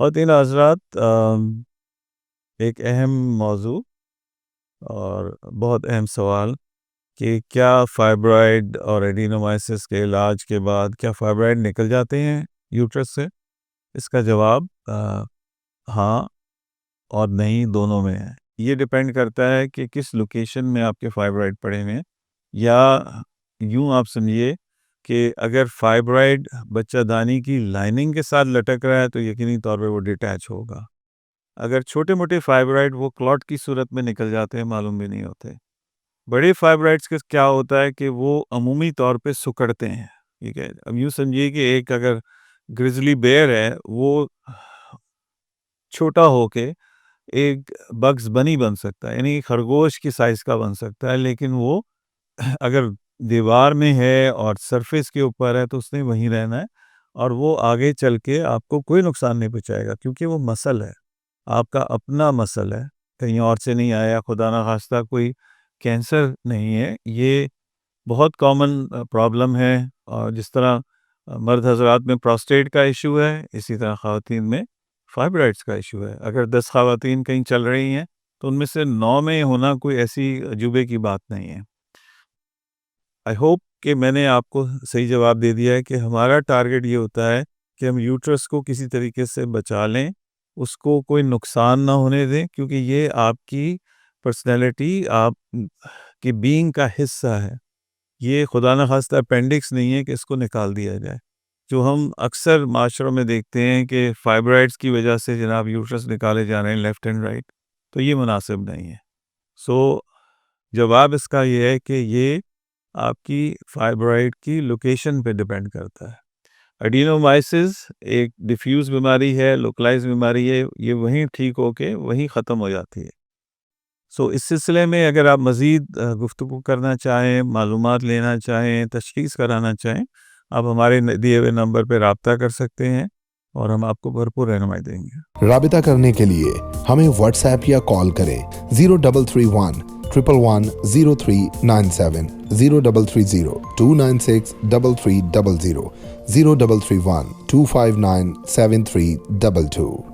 خواتین حضرات، ایک اہم موضوع اور بہت اہم سوال کہ کیا فائبرائڈ اور ایڈینومائسس کے علاج کے بعد کیا فائبرائڈ نکل جاتے ہیں یوٹرس سے؟ اس کا جواب ہاں اور نہیں دونوں میں ہے۔ یہ ڈیپینڈ کرتا ہے کہ کس لوکیشن میں آپ کے فائبرائڈ پڑے ہوئے ہیں، یا یوں آپ سمجھیے کہ اگر فائبرائڈ بچہ دانی کی لائننگ کے ساتھ لٹک رہا ہے تو یقینی طور پہ وہ ڈیٹیچ ہوگا۔ اگر چھوٹے موٹے فائبرائڈ وہ کلاٹ کی صورت میں نکل جاتے ہیں، معلوم بھی نہیں ہوتے۔ بڑے فائبرائڈس کے کیا ہوتا ہے کہ وہ عمومی طور پہ سکڑتے ہیں، ٹھیک ہے۔ اب یوں سمجھیے کہ ایک اگر گریزلی بیئر ہے، وہ چھوٹا ہو کے ایک بگز بنی بن سکتا ہے، یعنی خرگوش کی سائز کا بن سکتا ہے، لیکن وہ اگر دیوار میں ہے اور سرفیس کے اوپر ہے تو اس نے وہیں رہنا ہے، اور وہ آگے چل کے آپ کو کوئی نقصان نہیں پہنچائے گا، کیونکہ وہ مسل ہے، آپ کا اپنا مسل ہے، کہیں اور سے نہیں آیا، خدا نہ خواستہ کوئی کینسر نہیں ہے۔ یہ بہت کامن پرابلم ہے، اور جس طرح مرد حضرات میں پروسٹیٹ کا ایشو ہے، اسی طرح خواتین میں فائبرائڈس کا ایشو ہے۔ اگر 10 خواتین کہیں چل رہی ہیں تو ان میں سے 9 میں ہونا کوئی ایسی عجوبے کی بات نہیں ہے۔ آئی ہوپ کہ میں نے آپ کو صحیح جواب دے دیا ہے کہ ہمارا ٹارگٹ یہ ہوتا ہے کہ ہم یوٹرس کو کسی طریقے سے بچا لیں، اس کو کوئی نقصان نہ ہونے دیں، کیونکہ یہ آپ کی پرسنالٹی، آپ کی بینگ کا حصہ ہے۔ یہ خدا نہ خواستہ اپینڈکس نہیں ہے کہ اس کو نکال دیا جائے، جو ہم اکثر معاشروں میں دیکھتے ہیں کہ فائبرائڈس کی وجہ سے جناب یوٹرس نکالے جا رہے ہیں لیفٹ اینڈ رائٹ، تو یہ مناسب نہیں ہے۔ سو جواب اس کا یہ ہے کہ یہ آپ کی فائبرائڈ کی لوکیشن پہ ڈیپینڈ کرتا ہے۔ ایڈینومائسس ایک ڈیفیوز بیماری ہے، لوکلائز بیماری ہے، یہ وہیں ٹھیک ہو کے وہیں ختم ہو جاتی ہے۔ سو اس سلسلے میں اگر آپ مزید گفتگو کرنا چاہیں، معلومات لینا چاہیں، تشخیص کرانا چاہیں، آپ ہمارے دیے ہوئے نمبر پہ رابطہ کر سکتے ہیں اور ہم آپ کو بھرپور رہنمائی دیں گے۔ رابطہ کرنے کے لیے ہمیں واٹس ایپ یا کال کریں 0331 111 0397 0330 296 3300 0331 259 7322۔